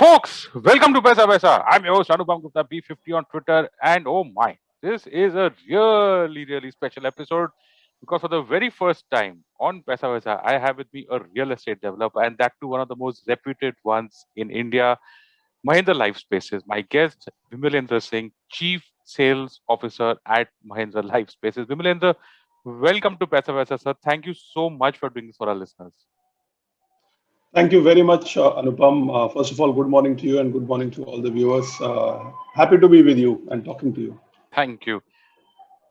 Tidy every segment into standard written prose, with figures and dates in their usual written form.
folks, welcome to Paisa Paisa. I'm your host Anupam Gupta, B50 on Twitter, and oh my, this is a really special episode because for the very first time on Paisa Paisa, I have with me a real estate developer, and that too one of the most reputed ones in India, Mahindra Life Spaces. My guest, Vimalendra Singh, Chief Sales Officer at Mahindra Life Spaces. Vimalendra, welcome to Paisa Paisa, sir. Thank you so much for doing this for our listeners. Thank you very much, Anupam. First of all, good morning to you and good morning to all the viewers. Happy to be with you and talking to you. Thank you.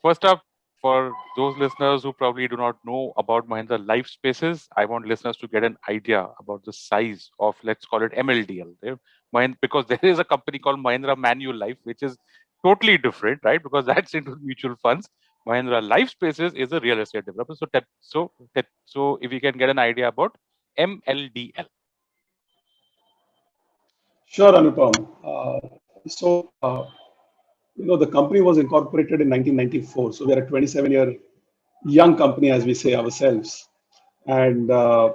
First up, for those listeners who probably do not know about Mahindra Life Spaces, I want listeners to get an idea about the size of, let's call it MLDL. Because there is a company called Mahindra Manual Life, which is totally different, right? Because that's into mutual funds. Mahindra Life Spaces is a real estate developer. So if you can get an idea about MLDL. Sure, Anupam. The company was incorporated in 1994. So we are a 27-year young company, as we say ourselves. And of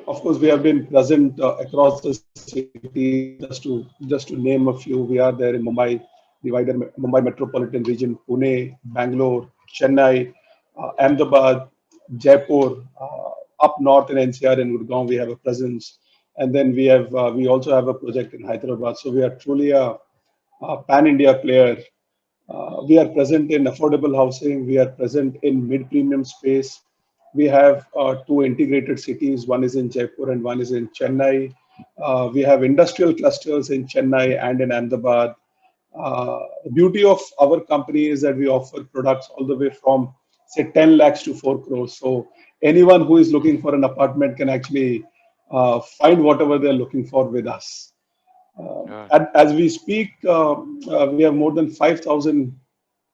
course, we have been present across the city. Just to name a few, we are there in Mumbai, the wider Mumbai metropolitan region, Pune, Bangalore, Chennai, Ahmedabad, Jaipur, up north in NCR and Gurgaon, we have a presence, and then we also have a project in Hyderabad. So we are truly a pan-India player. We are present in affordable housing. We are present in mid-premium space. We have two integrated cities. One is in Jaipur and one is in Chennai. We have industrial clusters in Chennai and in Ahmedabad. The beauty of our company is that we offer products all the way from say 10 lakhs to 4 crores. So anyone who is looking for an apartment can actually find whatever they're looking for with us. Yeah. As we speak, we have more than 5,000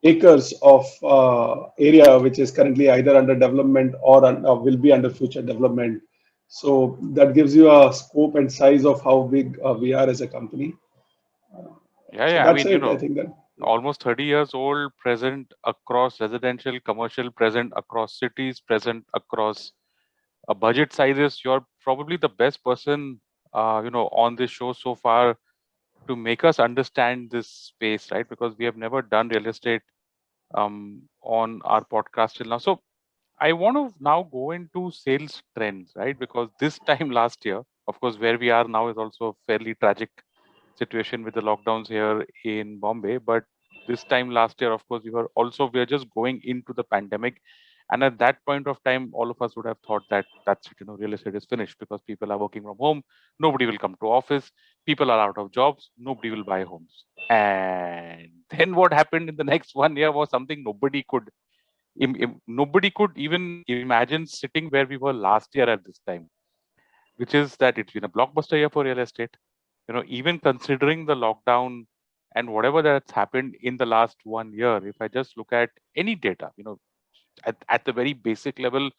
acres of area which is currently either under development or will be under future development. So that gives you a scope and size of how big we are as a company. Yeah, So yeah. I that's mean, it. I think that. almost 30 years old, present across residential, commercial, present across cities, present across budget sizes. You're probably the best person, on this show so far to make us understand this space, right? Because we have never done real estate on our podcast till now. So I want to now go into sales trends, right? Because this time last year, of course, where we are now is also a fairly tragic situation with the lockdowns here in Bombay. But this time last year, of course, we are just going into the pandemic. And at that point of time, all of us would have thought that that's it, real estate is finished because people are working from home. Nobody will come to office. People are out of jobs. Nobody will buy homes. And then what happened in the next 1 year was something nobody could even imagine sitting where we were last year at this time, which is that it's been a blockbuster year for real estate. Even considering the lockdown and whatever that's happened in the last 1 year, if I just look at any data, at the very basic level,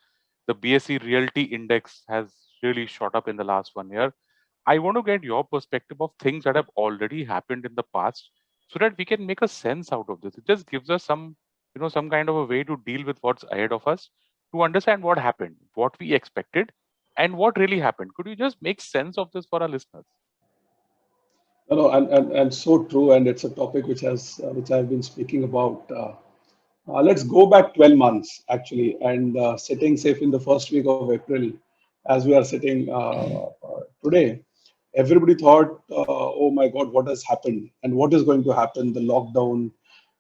the BSE Realty Index has really shot up in the last 1 year. I want to get your perspective of things that have already happened in the past so that we can make a sense out of this. It just gives us some kind of a way to deal with what's ahead of us, to understand what happened, what we expected, and what really happened. Could you just make sense of this for our listeners? No, and so true, and it's a topic which I've been speaking about. Let's go back 12 months actually, and sitting safe in the first week of April, as we are sitting today, everybody thought, "Oh my God, what has happened, and what is going to happen?" The lockdown,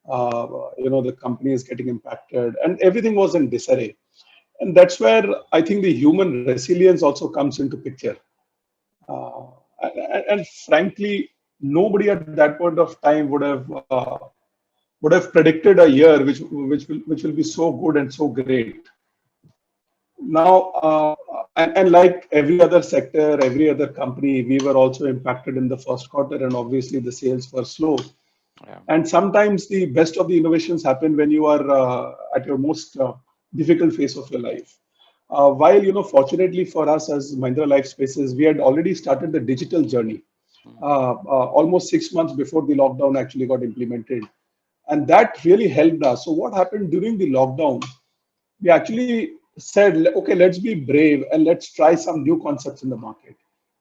the company is getting impacted, and everything was in disarray. And that's where I think the human resilience also comes into picture. Uh, and frankly, nobody at that point of time would have predicted a year which will be so good and so great. Now, and like every other sector, every other company, we were also impacted in the first quarter, and obviously the sales were slow. Yeah. And sometimes the best of the innovations happen when you are at your most difficult phase of your life. While fortunately for us as Mahindra Life Spaces, we had already started the digital journey Mm. almost 6 months before the lockdown actually got implemented, and that really helped us. So what happened during the lockdown? We actually said, okay, let's be brave and let's try some new concepts in the market.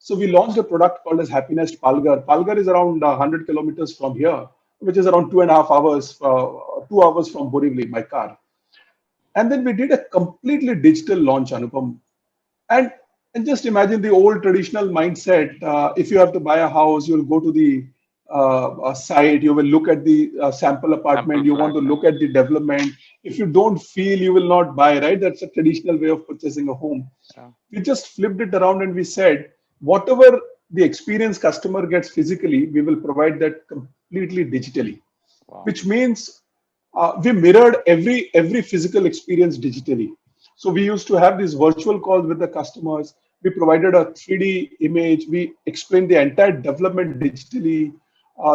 So we launched a product called as Happiness Palghar. Palghar is around 100 kilometers from here, which is around 2.5 hours, 2 hours from Borivali by car. And then we did a completely digital launch, Anupam. And and just imagine the old traditional mindset. If you have to buy a house, you'll go to the site, you will look at the sample apartment, Sample you want flat. to Yeah. look at the development. If you don't feel, you will not buy, right? That's a traditional way of purchasing a home. Yeah. We just flipped it around and we said, whatever the experience customer gets physically, we will provide that completely digitally, Wow. which means we mirrored every physical experience digitally. So we used to have these virtual calls with the customers. We provided a 3D image. We explained the entire development digitally.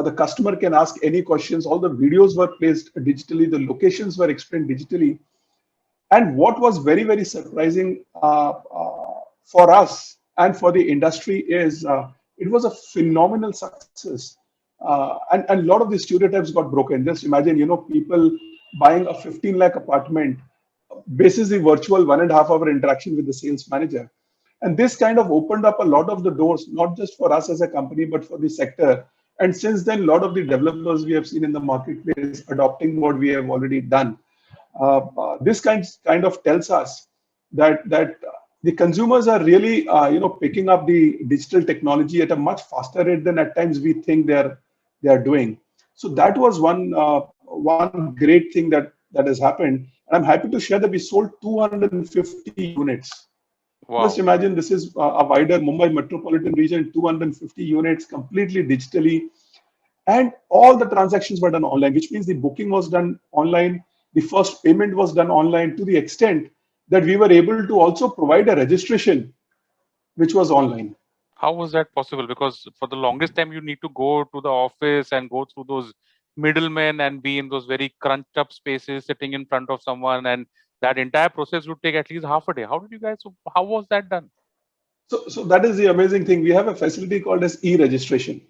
The customer can ask any questions. All the videos were placed digitally. The locations were explained digitally. And what was very, very surprising for us and for the industry is it was a phenomenal success. And a lot of the stereotypes got broken. Just imagine, people buying a 15 lakh apartment basis the virtual 1.5 hour interaction with the sales manager. And this kind of opened up a lot of the doors, not just for us as a company, but for the sector. And since then, a lot of the developers we have seen in the marketplace adopting what we have already done. This kind of tells us that the consumers are really picking up the digital technology at a much faster rate than at times we think they are doing. So that was one great thing that has happened, and I'm happy to share that we sold 250 units. Just Wow. imagine, this is a wider Mumbai metropolitan region, 250 units completely digitally. And all the transactions were done online, which means the booking was done online. The first payment was done online, to the extent that we were able to also provide a registration, which was online. How was that possible? Because for the longest time, you need to go to the office and go through those middlemen and be in those very crunched up spaces, sitting in front of someone, and that entire process would take at least half a day. How did you guys? How was that done? So that is the amazing thing. We have a facility called as e-registration.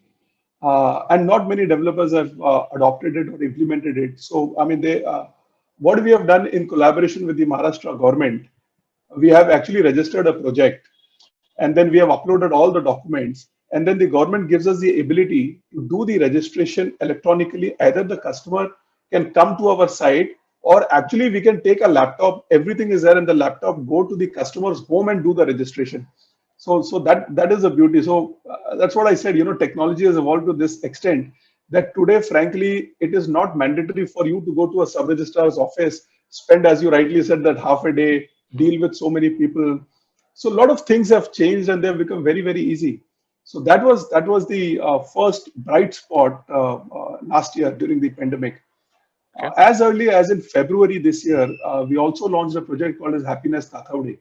And not many developers have adopted it or implemented it. So, I mean, what we have done in collaboration with the Maharashtra government, we have actually registered a project, and then we have uploaded all the documents, and then the government gives us the ability to do the registration electronically. Either the customer can come to our site, or actually we can take a laptop, everything is there in the laptop, go to the customer's home and do the registration. So that is the beauty. So that's what I said, technology has evolved to this extent that today, frankly, it is not mandatory for you to go to a sub registrar's office, spend, as you rightly said, that half a day, deal with so many people. So a lot of things have changed and they've become very, very easy. So that was the first bright spot last year during the pandemic. Okay. As early as in February this year, we also launched a project called as Happiness Tathawade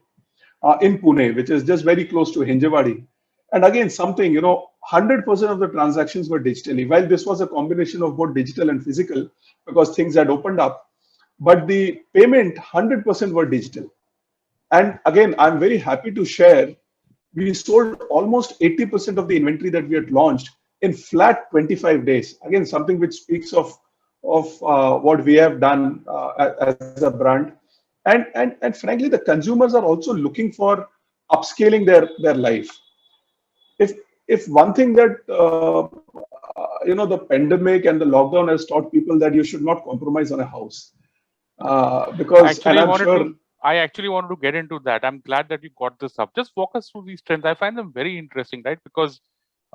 in Pune, which is just very close to Hinjewadi. And again, something, 100% of the transactions were digitally. While this was a combination of both digital and physical, because things had opened up, but the payment 100% were digital. And again, I'm very happy to share, we sold almost 80% of the inventory that we had launched in flat 25 days. Again, something which speaks of what we have done as a brand. And frankly, the consumers are also looking for upscaling their life. If one thing that the pandemic and the lockdown has taught people, that you should not compromise on a house, I because, and actually I'm wanted sure. to. I actually wanted to get into that. I'm glad that you got this up. Just walk us through these trends. I find them very interesting, right? Because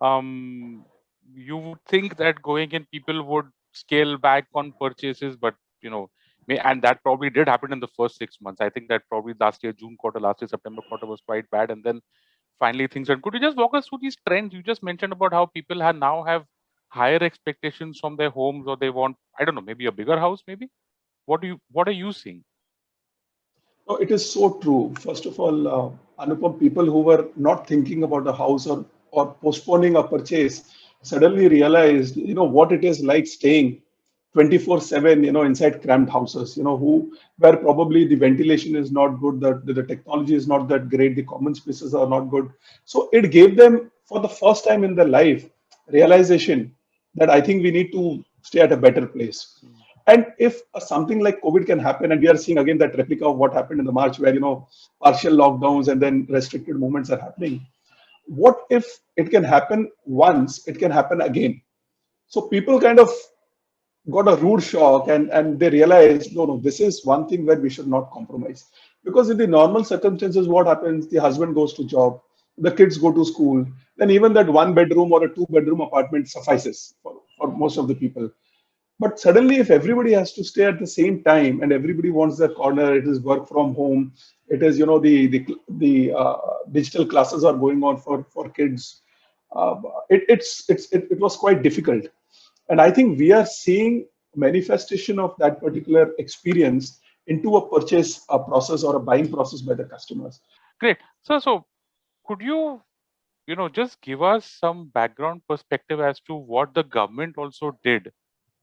um, you would think that going in, people would scale back on purchases, but and that probably did happen in the first 6 months. I think that probably last year June quarter, last year September quarter was quite bad, and then finally things are. Could you just walk us through these trends? You just mentioned about how people now have higher expectations from their homes, or they want, I don't know, maybe a bigger house, maybe. What are you seeing? No, it is so true. First of all, Anupam, people who were not thinking about a house, or postponing a purchase, suddenly realized, what it is like staying 24/7, inside cramped houses, where probably the ventilation is not good, the technology is not that great, the common spaces are not good. So it gave them, for the first time in their life, realization that I think we need to stay at a better place. Mm. And if something like COVID can happen, and we are seeing again that replica of what happened in the March, where partial lockdowns and then restricted movements are happening. what if it can happen once, it can happen again. So people kind of got a rude shock, and they realized, no, no, this is one thing where we should not compromise. Because in the normal circumstances, what happens? The husband goes to job, the kids go to school, then even that one bedroom or a two-bedroom apartment suffices for most of the people. But suddenly, if everybody has to stay at the same time and everybody wants their corner, it is work from home. It is, the digital classes are going on for kids. It was quite difficult, and I think we are seeing manifestation of that particular experience into a purchase process or a buying process by the customers. Great. So could you, just give us some background perspective as to what the government also did,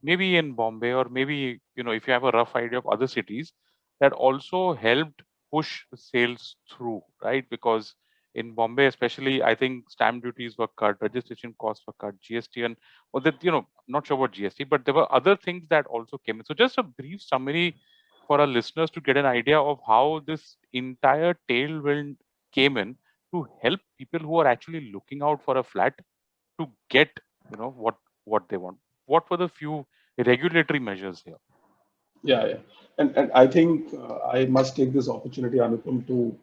maybe in Bombay, or maybe, if you have a rough idea of other cities that also helped push sales through, right? Because in Bombay, especially, I think stamp duties were cut, registration costs were cut, GST, and well, that, not sure about GST, but there were other things that also came in. So just a brief summary for our listeners to get an idea of how this entire tailwind came in to help people who are actually looking out for a flat to get, what they want. What were the few regulatory measures here? Yeah, yeah. And I think I must take this opportunity, Anupam, to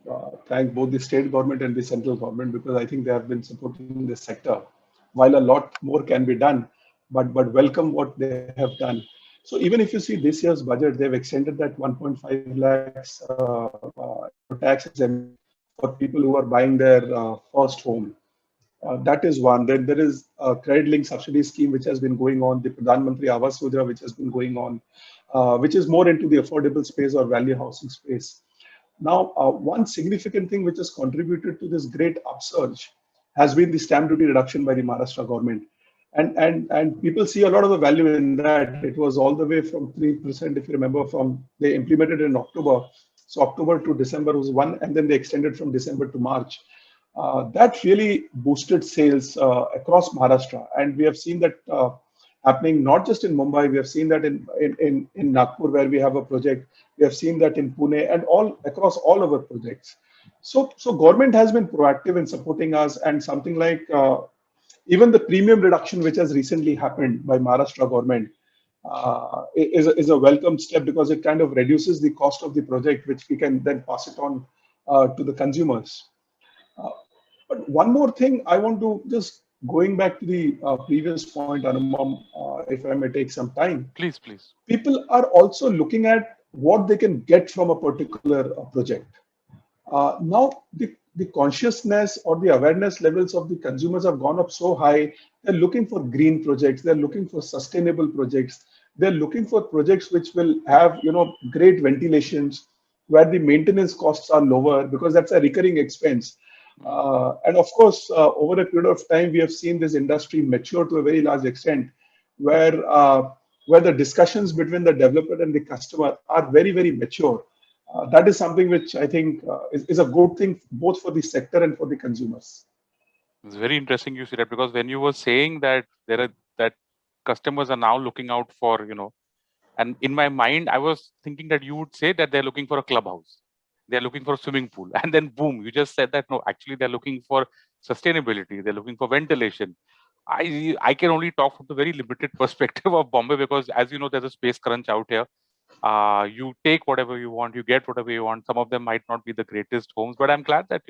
thank both the state government and the central government, because I think they have been supporting this sector. While a lot more can be done, but welcome what they have done. So even if you see this year's budget, they've extended that 1.5 lakhs tax exemption for people who are buying their first home. That is one. Then there is a credit link subsidy scheme which has been going on, the Pradhan Mantri Awas Yojana which has been going on, which is more into the affordable space or value housing space. Now, one significant thing which has contributed to this great upsurge has been the stamp duty reduction by the Maharashtra government. And people see a lot of the value in that. It was all the way from 3%, if you remember, from they implemented in October. So October to December was one, and then they extended from December to March. That really boosted sales across Maharashtra. And we have seen that happening not just in Mumbai, we have seen that in Nagpur, where we have a project. We have seen that in Pune and all across all our projects. So government has been proactive in supporting us, and something like even the premium reduction, which has recently happened by Maharashtra government, is a welcome step, because it kind of reduces the cost of the project, which we can then pass it on to the consumers. Uh, but one more thing I want to just going back to the previous point, Anumam, if I may take some time. Please, please. People are also looking at what they can get from a particular project. Now, the consciousness or the awareness levels of the consumers have gone up so high. They're looking for green projects. They're looking for sustainable projects. They're looking for projects which will have, great ventilations, where the maintenance costs are lower, because that's a recurring expense. And of course, over a period of time, we have seen this industry mature to a very large extent, where the discussions between the developer and the customer are very, very mature. That is something which I think is a good thing both for the sector and for the consumers. It's very interesting you see that, because when you were saying that that customers are now looking out for, and in my mind, I was thinking that you would say that they're looking for a clubhouse, they're looking for a swimming pool, and then boom, you just said that no, actually they're looking for sustainability, they're looking for ventilation. I can only talk from the very limited perspective of Bombay, because as you know, there's a space crunch out here. You take whatever you want, you get whatever you want. Some of them might not be the greatest homes, but I'm glad that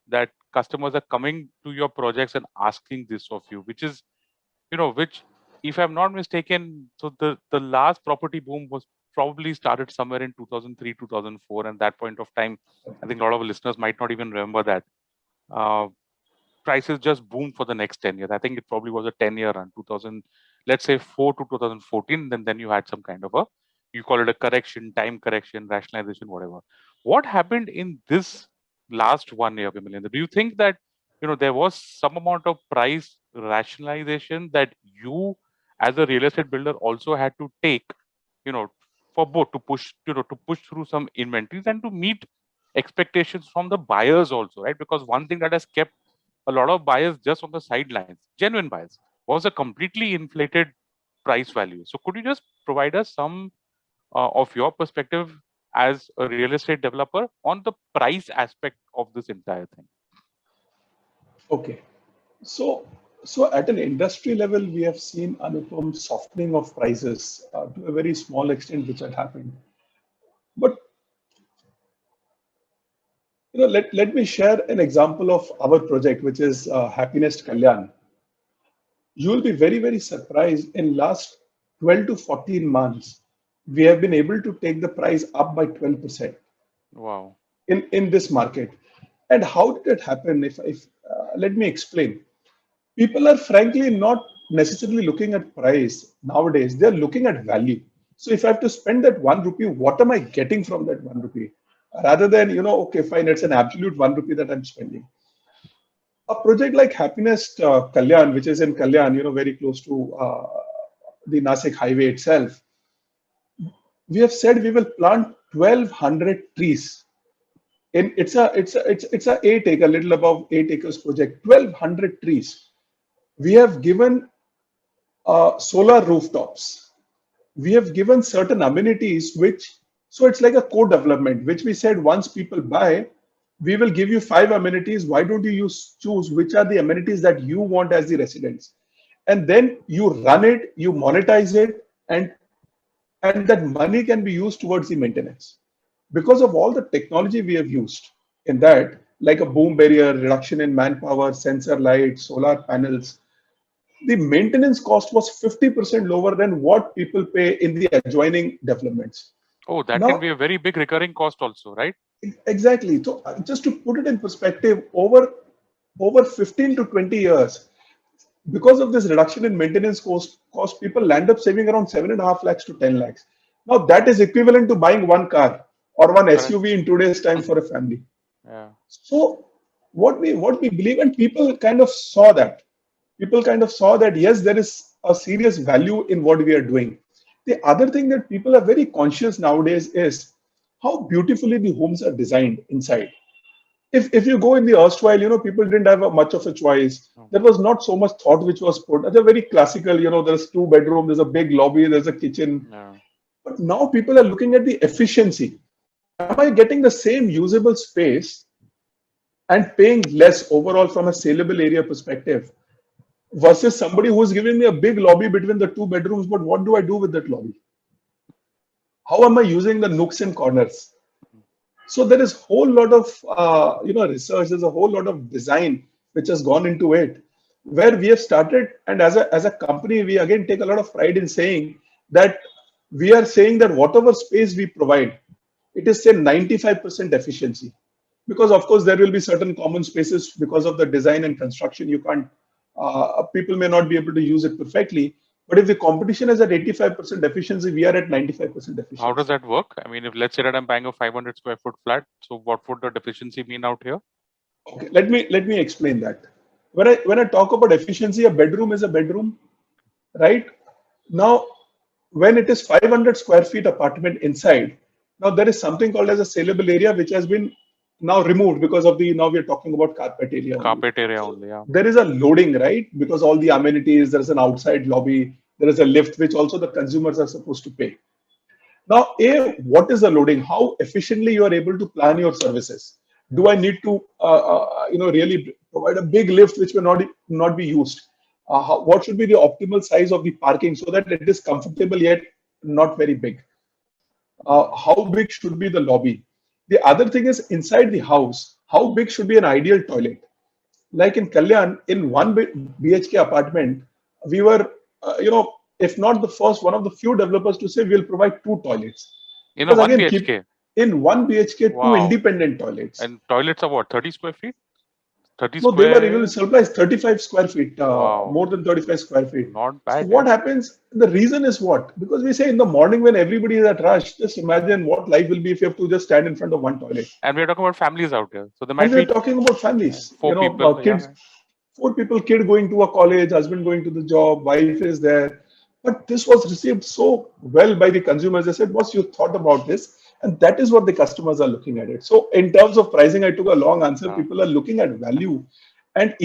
that customers are coming to your projects and asking this of you, which is, which, if I'm not mistaken, so the last property boom was probably started somewhere in 2003, 2004, and that point of time, I think a lot of listeners might not even remember that. Uh, Prices just boomed for the next 10 years. I think it probably was a 10-year run, 2000, let's say 4 to 2014. Then you had some kind of a, you call it a correction, time correction, rationalization, whatever. What happened in this last 1 year, Vimalendra? Do you think that, there was some amount of price rationalization that you, as a real estate builder, also had to take, you know, for both to push, to push through some inventories and to meet expectations from the buyers also, right? Because one thing that has kept a lot of buyers just on the sidelines, genuine buyers, was a completely inflated price value. So could you just provide us some of your perspective as a real estate developer on the price aspect of this entire thing? Okay. So, so at an industry level, we have seen Anupam softening of prices to a very small extent, which had happened. But let me share an example of our project, which is Happiness Kalyan. You will be very surprised. In last 12 to 14 months, we have been able to take the price up by 12% Wow. in this market. And how did it happen? If let me explain. People are frankly not necessarily looking at price nowadays. They're looking at value. So if I have to spend that 1 rupee, what am I getting from that 1 rupee? Rather than, okay, fine, it's an absolute 1 rupee that I'm spending. A project like Happiness Kalyan, which is in Kalyan, very close to the Nasik highway itself, we have said we will plant 1,200 trees. It's a 8 acre, little above 8 acres project. 1,200 trees. We have given solar rooftops. We have given certain amenities, so it's like a co-development, which we said once people buy, we will give you 5 amenities. Why don't you choose which are the amenities that you want as the residents? And then you run it, you monetize it, and that money can be used towards the maintenance. Because of all the technology we have used in that, like a boom barrier, reduction in manpower, sensor lights, solar panels, the maintenance cost was 50% lower than what people pay in the adjoining developments. Oh, that can Now, be a very big recurring cost also, right? exactly. So just to put it in perspective, over 15 to 20 years, because of this reduction in maintenance cost, people land up saving around 7.5 lakhs to 10 lakhs. Now that is equivalent to buying one car or one Correct. SUV in today's time for a family. Yeah. So what we believe, and people kind of saw that. People kind of saw that yes, there is a serious value in what we are doing. The other thing that people are very conscious nowadays is how beautifully the homes are designed inside. If you go in the erstwhile, people didn't have much of a choice. Oh, There was not so much thought which was put. They're very classical, there's two bedroom, there's a big lobby, there's a kitchen. yeah. But now people are looking at the efficiency. Am I getting the same usable space and paying less overall from a saleable area perspective versus somebody who's giving me a big lobby between the two bedrooms, but what do I do with that lobby? How am I using the nooks and corners? So there is whole lot of research. There's a whole lot of design which has gone into it, where we have started. And as a company, we again take a lot of pride in saying that we are saying that whatever space we provide, it is say 95% efficiency. Because of course there will be certain common spaces because of the design and construction. You can't. People may not be able to use it perfectly. But if the competition is at 85% efficiency, we are at 95% How does efficiency. that work? I mean, if let's say that I'm buying a 500 square foot flat, so what would the deficiency mean out here? Okay, let me explain that. When I talk about efficiency, a bedroom is a bedroom, right? Now, when it is 500 square feet apartment inside, now there is something called as a saleable area which has been now removed because of the now we are talking about carpet area only. Carpet area So only, yeah. there is a loading, right? Because all the amenities, there is an outside lobby, there is a lift which also the consumers are supposed to pay. Now, what is the loading? How efficiently you are able to plan your services? Do I need to, really provide a big lift which will not be used? What should be the optimal size of the parking so that it is comfortable yet not very big? How big should be the lobby? The other thing is inside the house, how big should be an ideal toilet? Like in Kalyan, in one BHK apartment, we were, if not the first, one of the few developers to say we'll provide two toilets. In a Because 1 again, keep BHK. in one BHK, two Wow. independent toilets. And toilets are what, 30 square feet? 30 No, they were even square? surprised 35 square feet, Wow. more than 35 square feet. Not So bad, yeah. what happens? The reason is what? Because we say in the morning when everybody is at rush, just imagine what life will be if you have to just stand in front of one toilet. And we're talking about families out here. So there And might we're be talking about families, four people. kids, Yeah. 4 people, kid going to a college, husband going to the job, wife is there. But this was received so well by the consumers. They said, "What's your thought about this?" And that is what the customers are looking at it. So in terms of pricing, I took a long answer. Yeah. People are looking at value, and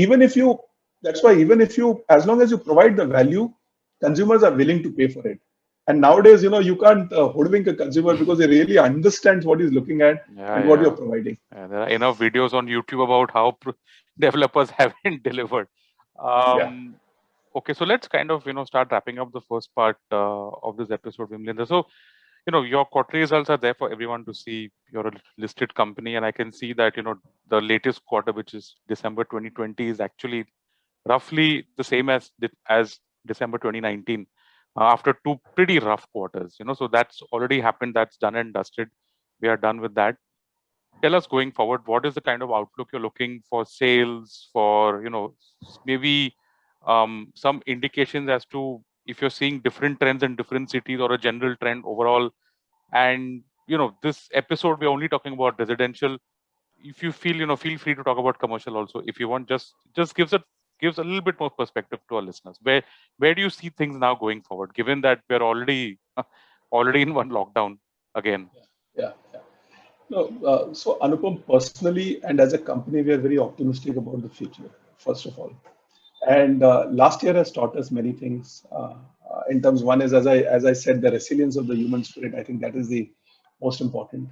that's why even if you, as long as you provide the value, consumers are willing to pay for it. And nowadays, you can't hoodwink a consumer because he really understands what he's looking at Yeah, and what you're yeah. providing. And there are enough videos on YouTube about how developers haven't delivered. Yeah. Okay, so let's kind of start wrapping up the first part of this episode, Vimlendra. So your quarterly results are there for everyone to see. You're a listed company, and I can see that the latest quarter, which is December 2020, is actually roughly the same as December 2019, after two pretty rough quarters. So that's already happened. That's done and dusted. We are done with that. Tell us going forward, what is the kind of outlook you're looking for sales, for maybe some indications as to if you're seeing different trends in different cities or a general trend overall. And this episode we're only talking about residential. If you feel feel free to talk about commercial also if you want. Just gives a little bit more perspective to our listeners. Where do you see things now going forward, given that we're already already in one lockdown again? Yeah. Yeah. No, so Anupam, personally and as a company, we are very optimistic about the future, first of all. And last year has taught us many things. In terms, one is as I said, the resilience of the human spirit. I think that is the most important.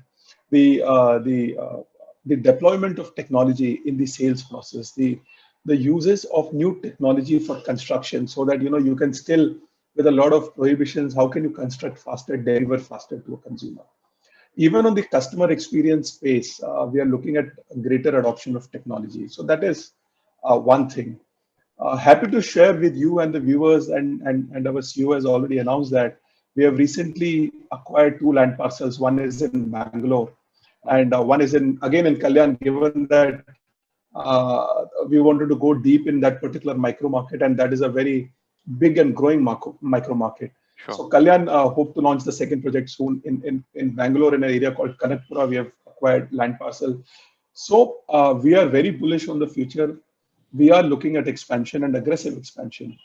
The uh, the uh, the deployment of technology in the sales process, the uses of new technology for construction, so that you can still, with a lot of prohibitions, how can you construct faster, deliver faster to a consumer? Even on the customer experience space, we are looking at greater adoption of technology. So that is one thing. Happy to share with you and the viewers, and our CEO has already announced that we have recently acquired two land parcels. One is in Bangalore, and one is again in Kalyan, given that we wanted to go deep in that particular micro market, and that is a very big and growing micro market. Sure. So Kalyan hope to launch the second project soon in Bangalore, in an area called Kanakpura. We have acquired land parcel. So we are very bullish on the future. We are looking at expansion and aggressive expansion.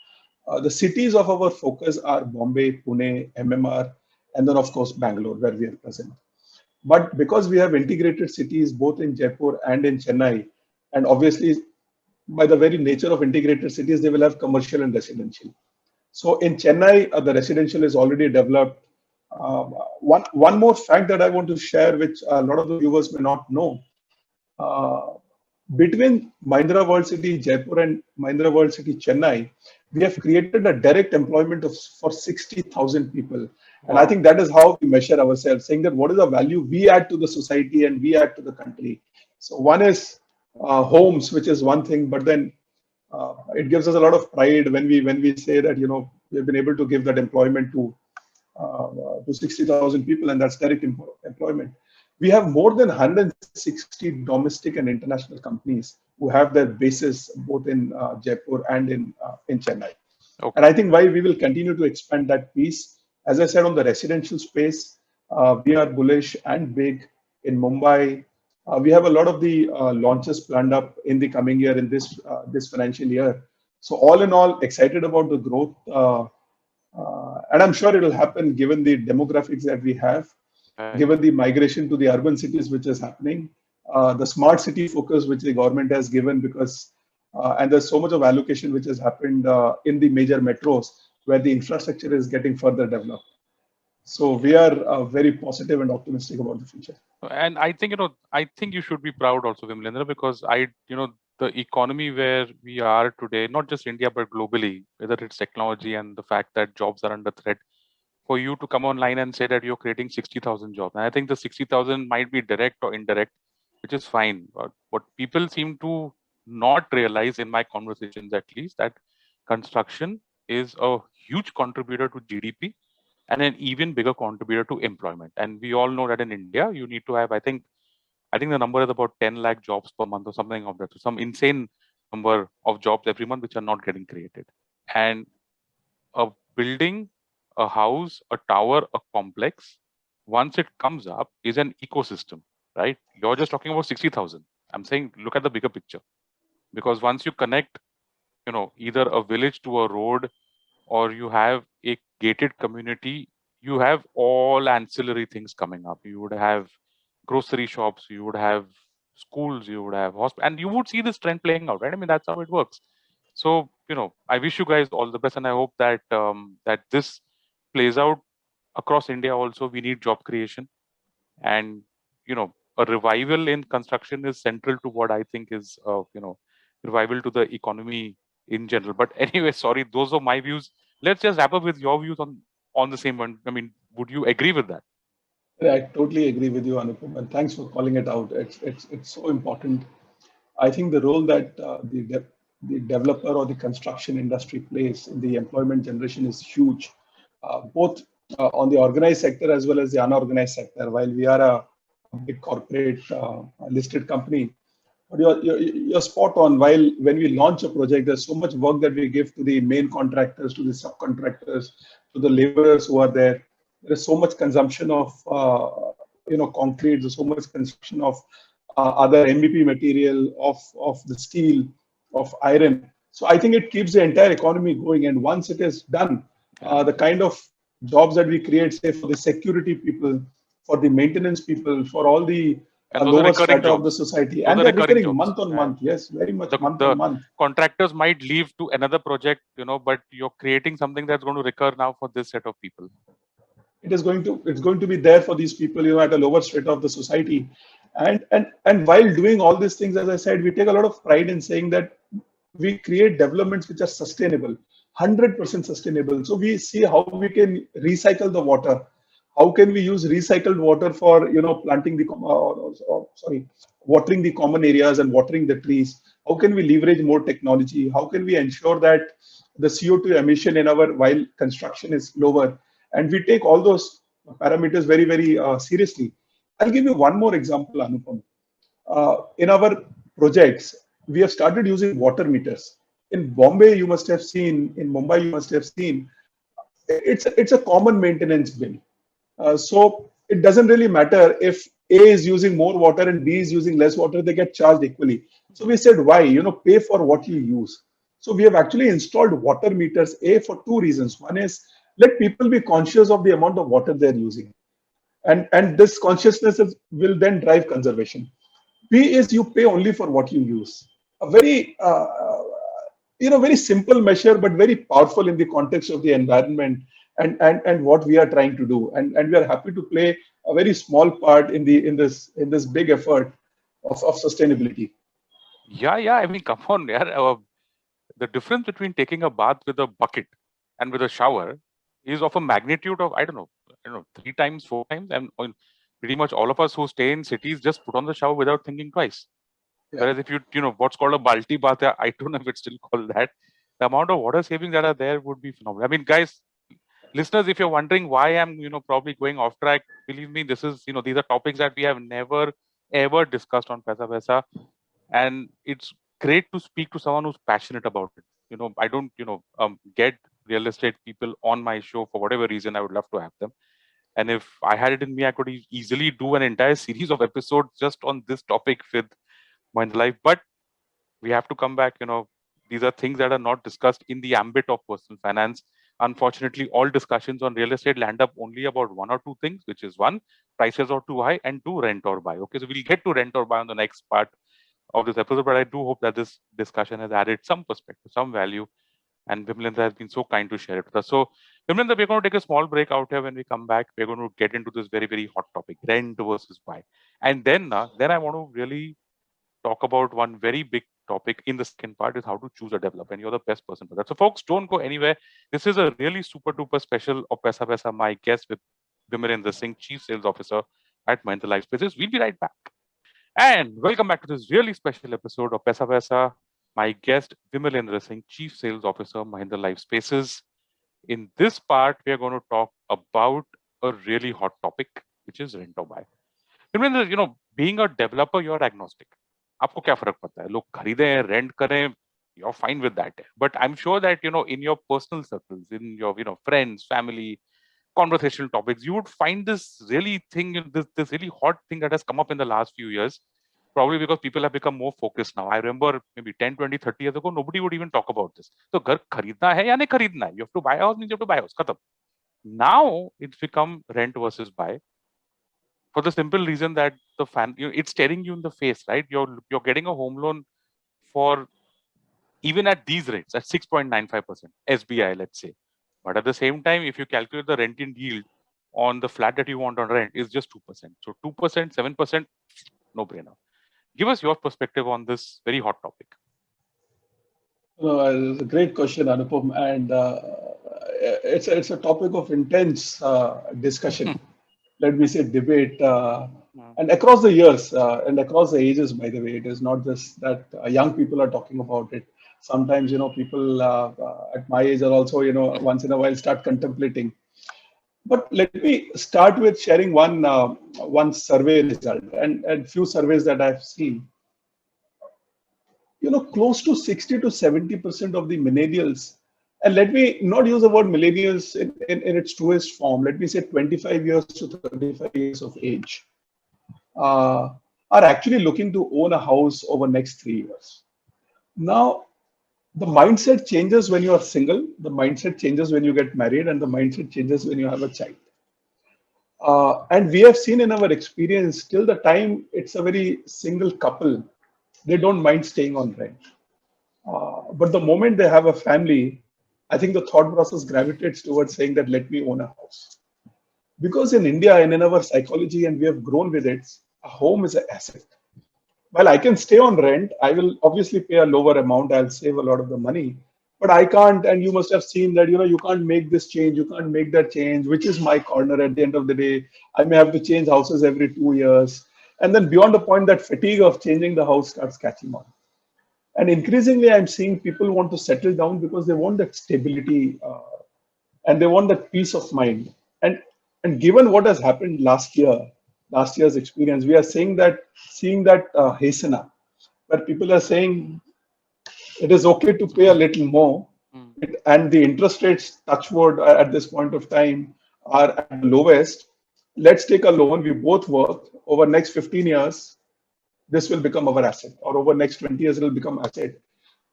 The cities of our focus are Bombay, Pune, MMR, and then of course Bangalore, where we are present. But because we have integrated cities both in Jaipur and in Chennai, and obviously by the very nature of integrated cities, they will have commercial and residential. So in Chennai, the residential is already developed. One more fact that I want to share, which a lot of the viewers may not know, uh, between Mahindra World City Jaipur and Mahindra World City Chennai, we have created a direct employment of for 60,000 people. And I Wow. think that is how we measure ourselves, saying that what is the value we add to the society and we add to the country. So one is homes, which is one thing, but then it gives us a lot of pride when we say that we've been able to give that employment to 60,000 people, and that's direct employment. We have more than 160 domestic and international companies who have their bases both in Jaipur and in Chennai. And Okay. I think why we will continue to expand that piece. As I said, on the residential space, we are bullish and big in Mumbai. We have a lot of the launches planned up in the coming year, in this financial year. So all in all, excited about the growth. And I'm sure it will happen given the demographics that we have, Right. given the migration to the urban cities which is happening, the smart city focus which the government has given, because and there's so much of allocation which has happened in the major metros where the infrastructure is getting further developed. So we are very positive and optimistic about the future. And I think I think you should be proud also, Vimlendra, because the economy where we are today, not just India but globally, whether it's technology and the fact that jobs are under threat, for you to come online and say that you're creating 60,000 jobs. And I think the 60,000 might be direct or indirect, which is fine. But what people seem to not realize, in my conversations at least, that construction is a huge contributor to GDP and an even bigger contributor to employment. And we all know that in India, you need to have, I think the number is about 10 lakh jobs per month or something of that. So some insane number of jobs every month which are not getting created. And a building, a house, a tower, a complex, once it comes up, is an ecosystem, right? You're just talking about 60,000. I'm saying look at the bigger picture, because once you connect, either a village to a road, or you have a gated community, you have all ancillary things coming up. You would have grocery shops, you would have schools, you would have hospitals, and you would see this trend playing out, right? I mean, that's how it works. So, I wish you guys all the best, and I hope that that this plays out across India. Also, we need job creation, and a revival in construction is central to what I think is revival to the economy in general. But anyway, sorry, those are my views. Let's just wrap up with your views on the same one. I mean, would you agree with that? I totally agree with you, Anupam, and thanks for calling it out. It's so important. I think the role that the developer or the construction industry plays in the employment generation is huge, both on the organized sector as well as the unorganized sector. While we are a big corporate listed company, but you're spot on. While when we launch a project, there's so much work that we give to the main contractors, to the subcontractors, to the laborers who are there. There is so much consumption of concrete. There's so much consumption of other MVP material, of the steel, of iron. So I think it keeps the entire economy going. And once it is done, the kind of jobs that we create, say for the security people, for the maintenance people, for all the And those are lower recurring strata of the jobs. society, Those and are they're recurring recurring jobs. month on Yeah. month. Yes, very much month The on month. contractors might leave to another project, but you're creating something that's going to recur now for this set of people. It's going to be there for these people, at a lower strata of the society. And while doing all these things, as I said, we take a lot of pride in saying that we create developments which are sustainable, 100% sustainable. So we see how we can recycle the water. How can we use recycled water for planting watering the common areas and watering the trees? How can we leverage more technology? How can we ensure that the CO2 emission in our while construction is lower? And we take all those parameters very, very seriously. I'll give you one more example, Anupam. In our projects, we have started using water meters. In Bombay, you must have seen, in Mumbai, you must have seen, it's a common maintenance bill. So it doesn't really matter if A is using more water and B is using less water, they get charged equally. So we said, why? Pay for what you use. So we have actually installed water meters, A, for two reasons. One is let people be conscious of the amount of water they're using. And this consciousness will then drive conservation. B is you pay only for what you use. A very very simple measure, but very powerful in the context of the environment and what we are trying to do. And we are happy to play a very small part in this big effort of sustainability. Yeah. I mean, come on, yeah. The difference between taking a bath with a bucket and with a shower is of a magnitude of, I don't know, 3 times, 4 times. And pretty much all of us who stay in cities just put on the shower without thinking twice. Yeah. Whereas if what's called a balti bath, I don't know if it's still called that. The amount of water savings that are there would be phenomenal. I mean, guys, listeners, if you're wondering why I'm, probably going off track, believe me, these are topics that we have never ever discussed on Paisa Paisa, and it's great to speak to someone who's passionate about it. I don't, get real estate people on my show for whatever reason. I would love to have them, and if I had it in me, I could easily do an entire series of episodes just on this topic with Mind Life. But we have to come back. These are things that are not discussed in the ambit of personal finance. Unfortunately, all discussions on real estate land up only about one or two things, which is one, prices are too high, and two, rent or buy. Okay, so we'll get to rent or buy on the next part of this episode, but I do hope that this discussion has added some perspective, some value, and Vimalendra has been so kind to share it with us. So, Vimalendra, we're going to take a small break out here. When we come back, we're going to get into this very, very hot topic, rent versus buy. And then I want to really talk about one very big topic in the second part, is how to choose a developer, and you're the best person for that. So, folks, don't go anywhere. This is a really super duper special of Paisa Paisa. My guest with Vimalendra Singh, Chief Sales Officer at Mahindra Life Spaces. We'll be right back. And welcome back to this really special episode of Paisa Paisa. My guest, Vimalendra Singh, Chief Sales Officer, Mahindra Life Spaces. In this part, we are going to talk about a really hot topic, which is rent or buy. Vimalendra, being a developer, you're agnostic. आपको क्या फर्क पड़ता है? लोग खरीदें, rent करें, you're fine with that. But I'm sure that, in your personal circles, in your, friends, family, conversational topics, you would find this really thing, this really hot thing that has come up in the last few years, probably because people have become more focused now. I remember maybe 10, 20, 30 years ago, nobody would even talk about this. So, घर खरीदना है या नहीं खरीदना है? You have to buy a house, means you have to buy a house. खत्म. Now it's become rent versus buy, for the simple reason that it's staring you in the face, right? You're getting a home loan for, even at these rates, at 6.95% SBI, let's say. But at the same time, if you calculate the rent in yield on the flat that you want on rent, is just 2%. So 2%, 7%, no brainer. Give us your perspective on this very hot topic. It's a great question, Anupam, and it's a topic of intense discussion. Let me say debate, Mm, and across the years and across the ages. By the way, it is not just that young people are talking about it. Sometimes people at my age are also once in a while start contemplating. But let me start with sharing one survey result and few surveys that I've seen. Close to 60 to 70% of the millennials, and let me not use the word millennials in its truest form, let me say 25 years to 35 years of age, uh, are actually looking to own a house over next 3 years. Now, the mindset changes when you are single, the mindset changes when you get married, and the mindset changes when you have a child. And we have seen in our experience, till the time it's a very single couple, they don't mind staying on rent. But the moment they have a family, I think the thought process gravitates towards saying that let me own a house. Because in India and in our psychology, and we have grown with it, a home is an asset. While I can stay on rent, I will obviously pay a lower amount. I'll save a lot of the money. But I can't, and you must have seen that, you can't make this change, you can't make that change, which is my corner at the end of the day. I may have to change houses every 2 years. And then beyond the point, that fatigue of changing the house starts catching on. And increasingly, I'm seeing people want to settle down because they want that stability and they want that peace of mind. And given what has happened last year's experience, we are seeing that hasten, where people are saying it is okay to pay a little more, mm, and the interest rates, touchwood, at this point of time are at the lowest. Let's take a loan. We both work over next 15 years. This will become our asset, or over next 20 years, it will become asset.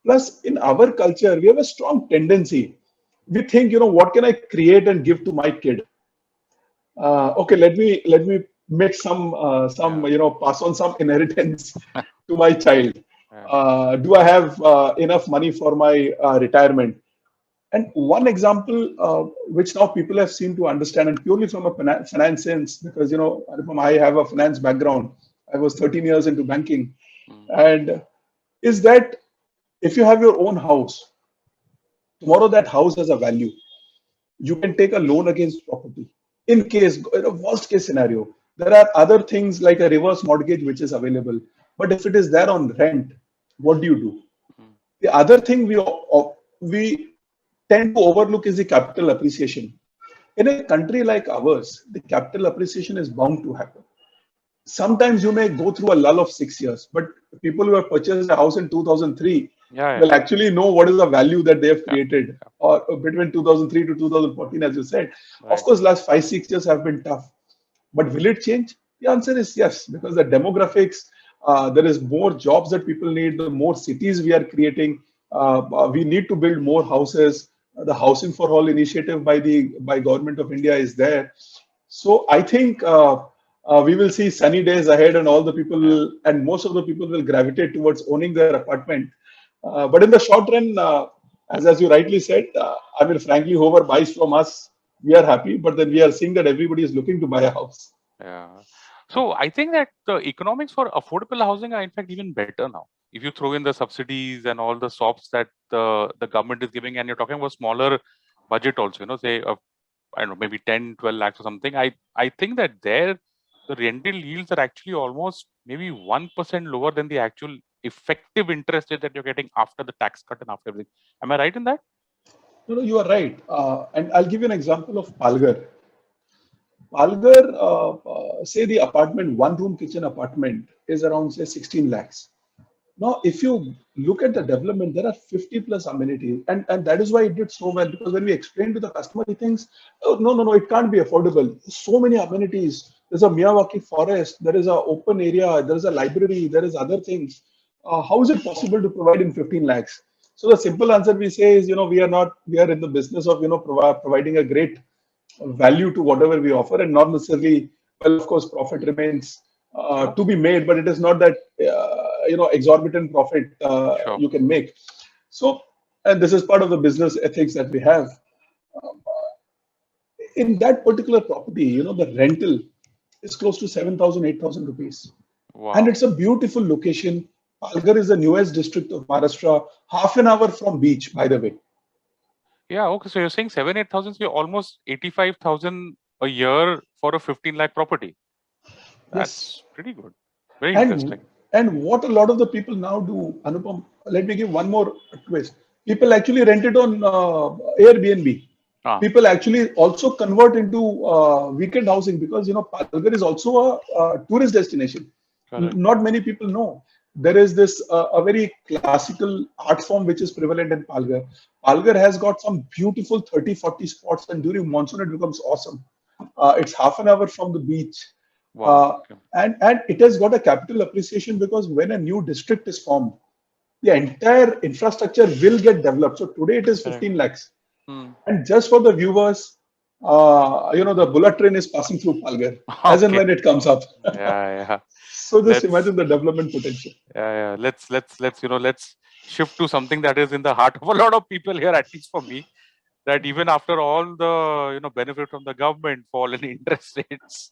Plus, in our culture, we have a strong tendency. We think, what can I create and give to my kid? Okay, let me make some yeah, pass on some inheritance to my child. yeah. Do I have enough money for my retirement? And one example, which now people have seemed to understand, and purely from a finance sense, because Anupam, I have a finance background. I was 13 years into banking, Mm, and is that if you have your own house, tomorrow that house has a value. You can take a loan against property. In case, in a worst case scenario, there are other things like a reverse mortgage which is available. But if it is there on rent, what do you do? mm, The other thing we tend to overlook is the capital appreciation. In a country like ours, the capital appreciation is bound to happen. Sometimes you may go through a lull of 6 years, but people who have purchased a house in 2003 yeah, will yeah, actually know what is the value that they have yeah, created, yeah. or between 2003 to 2014, as you said. Of Right. course, last 5 6 years have been tough, but will it change? The answer is yes, because the demographics, there is more jobs that people need, the more cities we are creating. We need to build more houses. The Housing for All initiative by Government of India is there. So I think we will see sunny days ahead, and all the Yeah. people and most of the people will gravitate towards owning their apartment. But in the short run, as you rightly said, I mean, frankly, whoever buys from us, we are happy. But then we are seeing that everybody is looking to buy a house. Yeah. So I think that the economics for affordable housing are in fact even better now. If you throw in the subsidies and all the sops that the government is giving, and you're talking about smaller budget also, say I don't know, maybe 10, 12 lakhs or something. I think that there the rental yields are actually almost maybe 1% lower than the actual effective interest rate that you're getting after the tax cut and after everything. Am I right in that? No, you are right. And I'll give you an example of Palghar. Palghar, say the apartment, one room kitchen apartment is around, say, 16 lakhs. Now, if you look at the development, there are 50 plus amenities, and that is why it did so well. Because when we explain to the customer, he thinks, oh, no, no, no, it can't be affordable. So many amenities. There's a Miyawaki forest, there is a open area, there is a library, there is other things. How is it possible to provide in 15 lakhs? So the simple answer we say is, we are in the business of, providing a great value to whatever we offer, and not necessarily, well, of course, profit remains Sure. to be made, but it is not that exorbitant profit Sure. you can make. So, and this is part of the business ethics that we have. In that particular property, the rental is close to 7,000, 8,000 rupees, and Wow. it's a beautiful location. Palghar is the newest district of Maharashtra, half an hour from beach, by the way. Yeah, okay. So you're saying 7,000, 8,000, so you're almost 85,000 a year for a 15 lakh property. Yes. That's pretty good. Very And interesting. and what a lot of the people now do, Anupam, let me give one more twist. People actually rent it on Airbnb. Ah, People actually also convert into weekend housing because Palghar is also a tourist destination. correct. Not many people know. There is this a very classical art form which is prevalent in Palghar. Palghar has got some beautiful 30, 40 spots, and during monsoon it becomes awesome. It's half an hour from the beach. Wow. Uh, Okay. and it has got a capital appreciation because when a new district is formed, the entire infrastructure will get developed. So today it is Correct. 15 lakhs. Hmm. And just for the viewers, the bullet train is passing through Palghar as and Okay. when it comes up. Yeah, yeah. So just Let's imagine the development potential. yeah. Let's shift to something that is in the heart of a lot of people here, at least for me. That even after all the benefit from the government, fall in interest rates,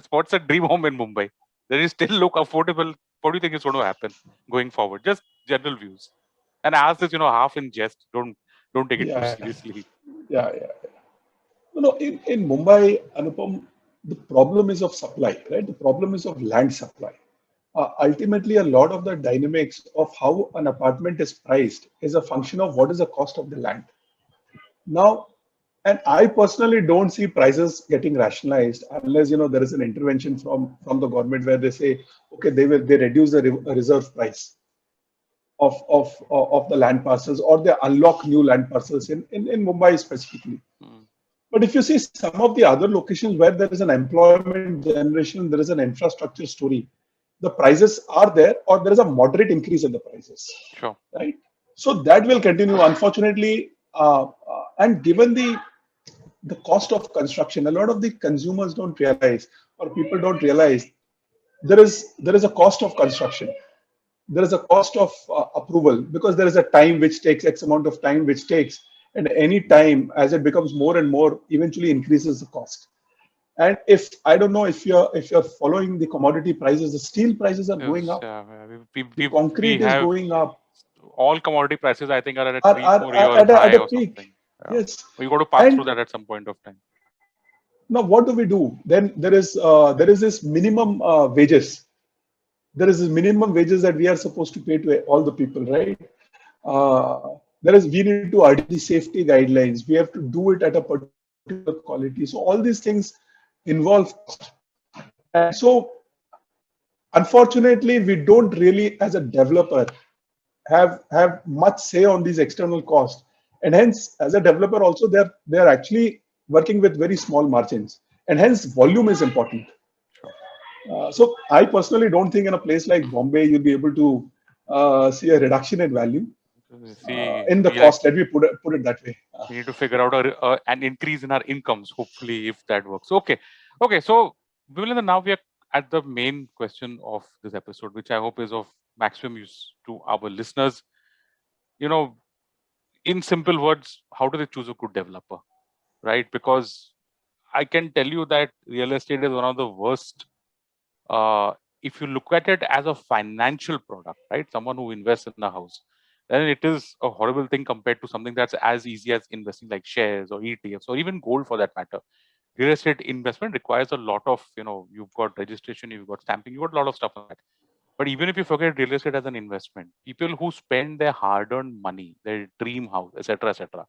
what's a dream home in Mumbai? There is still look affordable. What do you think is going to happen going forward? Just general views. And I ask this, half in jest. Don't take it too Yeah, seriously. yeah. In Mumbai, Anupam, the problem is of supply, right? The problem is of land supply. Ultimately, a lot of the dynamics of how an apartment is priced is a function of what is the cost of the land. Now, and I personally don't see prices getting rationalized unless there is an intervention from the government where they say, okay, they reduce the reserve price of the land parcels or they unlock new land parcels in Mumbai specifically. Hmm. But if you see some of the other locations where there is an employment generation, there is an infrastructure story, the prices are there or there is a moderate increase in the prices, Sure. right? So that will continue. Unfortunately, and given the cost of construction, a lot of the consumers don't realize or people don't realize there is a cost of construction. There is a cost of approval because there is a time which takes X amount of time which takes, and any time as it becomes more and more, eventually increases the cost. And if I don't know if you're following the commodity prices, the steel prices are going Yes, up, yeah, the we concrete is have going up, all commodity prices, I think, are at a are, three, are, four are year at high a or peak. something. Yeah. Yes. We got to pass through And that at some point of time. now what do we do? Then there is this minimum wages. There is this minimum wages that we are supposed to pay to all the people, right? We need to adhere to the safety guidelines. We have to do it at a particular quality. So all these things involve cost. And so unfortunately, we don't really, as a developer, have much say on these external costs. And hence, as a developer, also they're actually working with very small margins. And hence volume is important. Sure. So I personally don't think in a place like Bombay you'll be able to see a reduction in value See, in the we like cost. Let me put it that way. we need to figure out an increase in our incomes, hopefully, if that works. Okay, okay. So, Vimalendra, now we are at the main question of this episode, which I hope is of maximum use to our listeners. You know, in simple words, how do they choose a good developer, right? Because I can tell you that real estate is one of the worst. Uh, if you look at it as a financial product, right? Someone who invests in a house, then it is a horrible thing compared to something that's as easy as investing like shares or ETFs or even gold for that matter. Real estate investment requires a lot of, you've got registration, you've got stamping, you've got a lot of stuff like that. But even if you forget real estate as an investment, people who spend their hard-earned money, their dream house, etc.,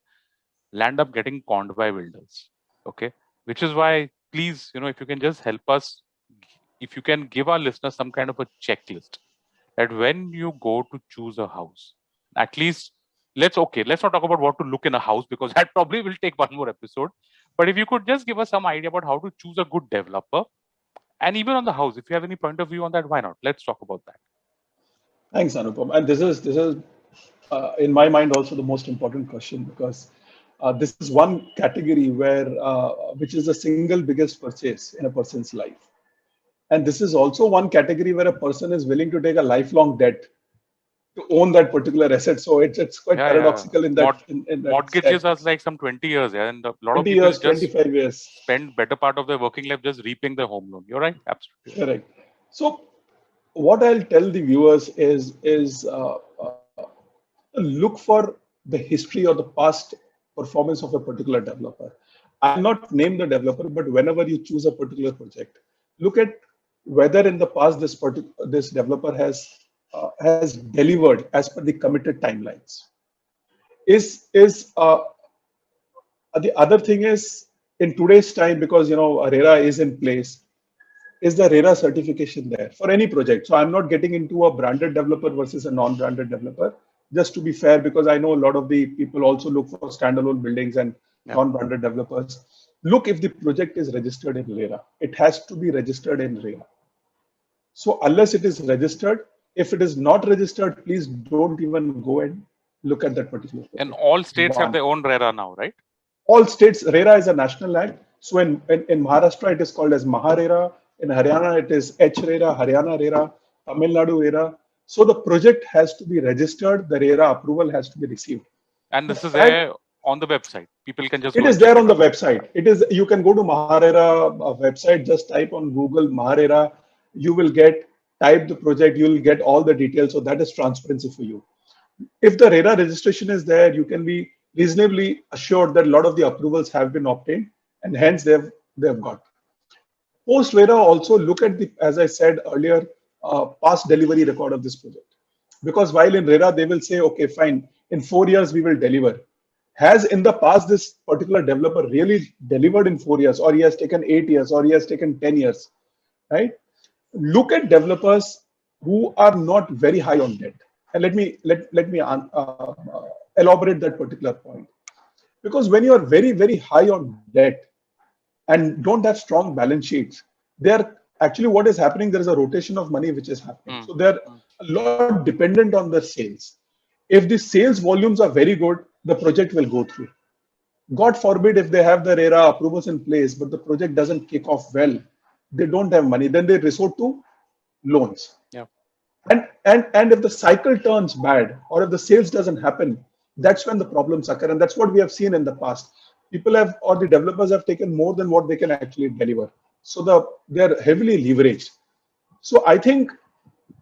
land up getting conned by builders. Okay, which is why, please, if you can just help us, if you can give our listeners some kind of a checklist that when you go to choose a house, at least let's not talk about what to look in a house because that probably will take one more episode. But if you could just give us some idea about how to choose a good developer, and even on the house, if you have any point of view on that, why not? Let's talk about that. Thanks, Anupam. And this is in my mind also the most important question because this is one category where which is the single biggest purchase in a person's life. And this is also one category where a person is willing to take a lifelong debt to own that particular asset. So it's quite Yeah, yeah. paradoxical in that Mortgages stack. are like some 20 years, yeah, and a lot of 20 people years, just 25 years. spend better part of their working life just repaying their home loan. You're right, absolutely right. Correct. So what I'll tell the viewers is look for the history or the past performance of a particular developer. I'll not name the developer, but whenever you choose a particular project, look at whether in the past this developer has delivered as per the committed timelines. Is The other thing is, in today's time, because RERA is in place, is the RERA certification there for any project? So I'm not getting into a branded developer versus a non-branded developer, just to be fair, because I know a lot of the people also look for standalone buildings and Yeah. non-branded developers. Look if the project is registered in RERA. It has to be registered in RERA. So unless it is registered, if it is not registered, please don't even go and look at that particular And project. all states have One. their own RERA now, right? All states, RERA is a national act. So in Maharashtra, it is called as Maharera. In Haryana, it is HRERA, Haryana RERA, Tamil Nadu RERA. So the project has to be registered. The RERA approval has to be received. And The this is fact there on the website. People can just it go is and check there it on the out. website. It is, you can go to Maharera website, just type on Google Maharera. You will type the project, you will get all the details. So that is transparency for you. If the RERA registration is there, you can be reasonably assured that a lot of the approvals have been obtained, and hence they've got. Post RERA, also look at the, as I said earlier, past delivery record of this project. Because while in RERA, they will say, okay, fine, in 4 years we will deliver. Has in the past this particular developer really delivered in 4 years, or he has taken 8 years, or he has taken 10 years, right? Look at developers who are not very high on debt. And let me elaborate that particular point. Because when you are very, very high on debt and don't have strong balance sheets, they're actually, what is happening, there is a rotation of money which is happening. So they're a lot dependent on the sales. If the sales volumes are very good, the project will go through. God forbid if they have the RERA approvals in place, but the project doesn't kick off well, they don't have money, then they resort to loans. Yeah. And if the cycle turns bad, or if the sales doesn't happen, that's when the problems occur. And that's what we have seen in the past. People have, or the developers have taken more than what they can actually deliver. So they're heavily leveraged. So I think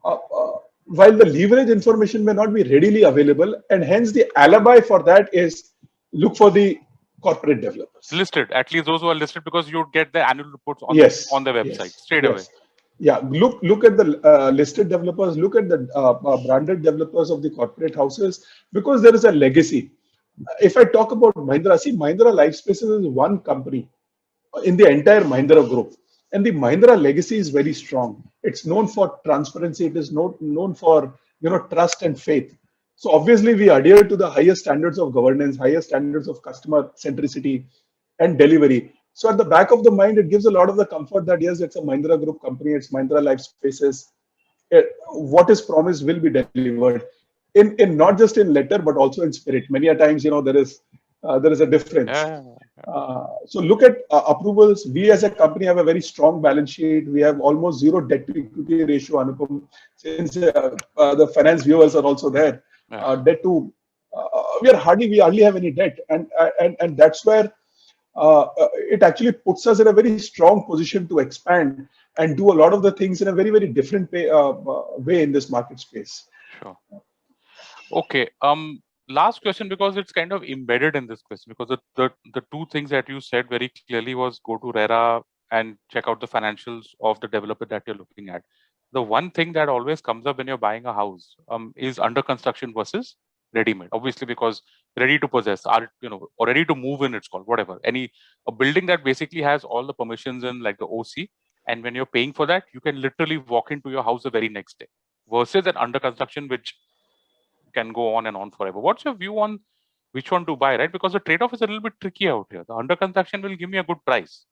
while the leverage information may not be readily available, and hence the alibi for that is look for the corporate developers. Listed, at least those who are listed, because you would get the annual reports on the website straight away. Yeah, look at the listed developers, look at the branded developers of the corporate houses, because there is a legacy. If I talk about Mahindra, see, Mahindra Lifespaces is one company in the entire Mahindra group, and the Mahindra legacy is very strong. It's known for transparency. It is known for trust and faith. So obviously we adhere to the highest standards of governance, highest standards of customer centricity and delivery. So at the back of the mind, it gives a lot of the comfort that yes, it's a Mahindra Group company, it's Mahindra Lifespaces. What is promised will be delivered in not just in letter but also in spirit. Many a times, there is a difference. So look at approvals. We as a company have a very strong balance sheet. We have almost zero debt to equity ratio, Anupam, since the finance viewers are also there. Debt to we hardly have any debt, and that's where it actually puts us in a very strong position to expand and do a lot of the things in a very, very different way in this market space. Sure. Okay. Last question, because it's kind of embedded in this question, because the two things that you said very clearly was go to RERA and check out the financials of the developer that you're looking at. The one thing that always comes up when you're buying a house is under construction versus ready-made. Obviously, because ready to possess, or ready to move in, it's called, whatever. A building that basically has all the permissions in, like the OC, and when you're paying for that, you can literally walk into your house the very next day, versus an under construction which can go on and on forever. What's your view on which one to buy, right? Because the trade-off is a little bit tricky out here. The under construction will give me a good price,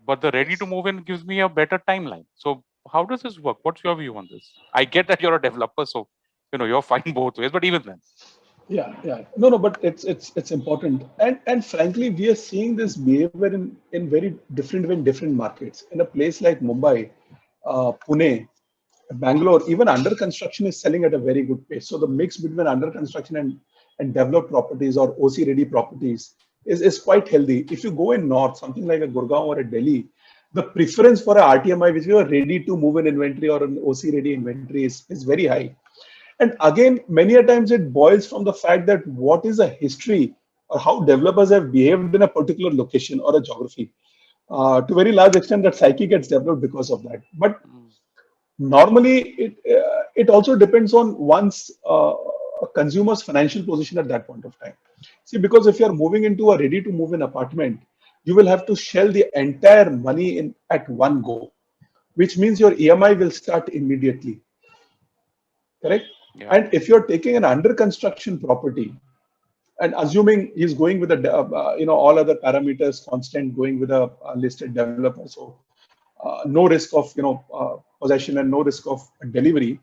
but the ready to move in gives me a better timeline. So how does this work? What's your view on this? I get that you're a developer, so you're fine both ways, but even then. Yeah. No, but it's important. And frankly, we are seeing this behavior in very different way in different markets. In a place like Mumbai, Pune, Bangalore, even under construction is selling at a very good pace. So the mix between under construction and developed properties or OC ready properties is quite healthy. If you go in north, something like a Gurgaon or a Delhi, the preference for a RTMI, which is a ready to move in inventory or an OC ready inventory, is very high. And again, many a times it boils from the fact that what is the history or how developers have behaved in a particular location or a geography. To a very large extent, that psyche gets developed because of that. But Mm. normally, it also depends on one's consumer's financial position at that point of time. See, because if you are moving into a ready to move in apartment, you will have to shell the entire money in at one go, which means your EMI will start immediately. Correct? Yeah. And if you're taking an under construction property, and assuming he's going with all other parameters constant, going with a listed developer, so no risk of possession and no risk of delivery,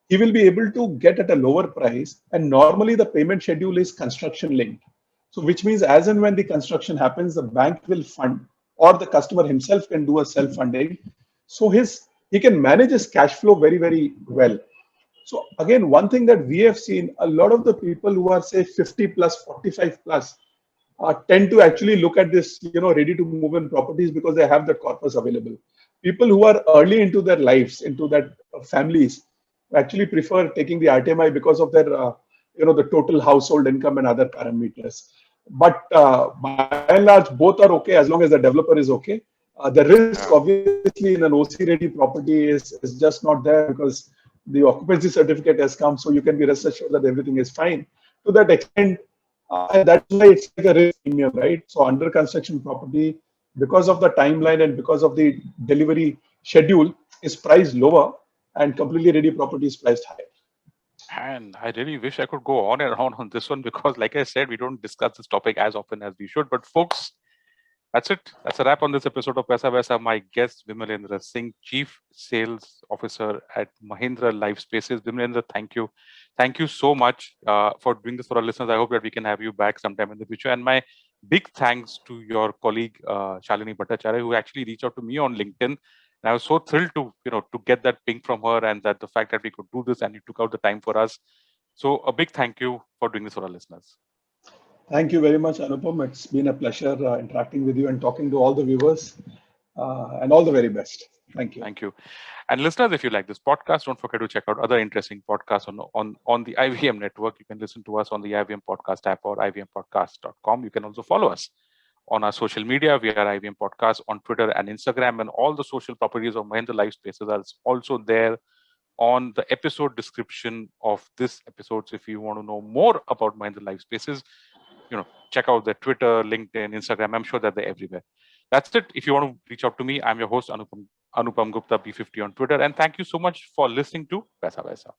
he will be able to get at a lower price. And normally the payment schedule is construction linked. So which means as and when the construction happens, the bank will fund, or the customer himself can do a self funding. So he can manage his cash flow very, very well. So again, one thing that we have seen, a lot of the people who are say 50 plus, 45 plus, tend to actually look at this, ready to move in properties because they have that corpus available. People who are early into their lives, into that families, actually prefer taking the RTMI because of their, the total household income and other parameters. But by and large, both are okay as long as the developer is okay. The risk, Yeah. obviously, in an OC ready property is just not there because the occupancy certificate has come, so you can be rest assured that everything is fine. To that extent, and that's why it's like a risk premium, right? So under construction property, because of the timeline and because of the delivery schedule, is priced lower, and completely ready property is priced higher. And I really wish I could go on and on this one because, like I said, we don't discuss this topic as often as we should. But, folks, that's it. That's a wrap on this episode of Paisa Vaisa. My guest, Vimalendra Singh, Chief Sales Officer at Mahindra Life Spaces. Vimalendra, thank you. Thank you so much for doing this for our listeners. I hope that we can have you back sometime in the future. And my big thanks to your colleague, Shalini Bhattacharya, who actually reached out to me on LinkedIn. And I was so thrilled to get that ping from her, and that the fact that we could do this and you took out the time for us. So a big thank you for doing this for our listeners. Thank you very much, Anupam. It's been a pleasure interacting with you and talking to all the viewers. And all the very best. Thank you. Thank you. And listeners, if you like this podcast, don't forget to check out other interesting podcasts on the IVM network. You can listen to us on the IVM Podcast app or ivmpodcast.com. You can also follow us on our social media. We are IVM Podcast on Twitter and Instagram, and all the social properties of Mahindra Life Spaces are also there on the episode description of this episode. So if you want to know more about Mahindra Life Spaces, check out their Twitter, LinkedIn, Instagram. I'm sure that they're everywhere. That's it. If you want to reach out to me, I'm your host, Anupam Gupta, B50 on Twitter. And thank you so much for listening to Paisa Vaisa.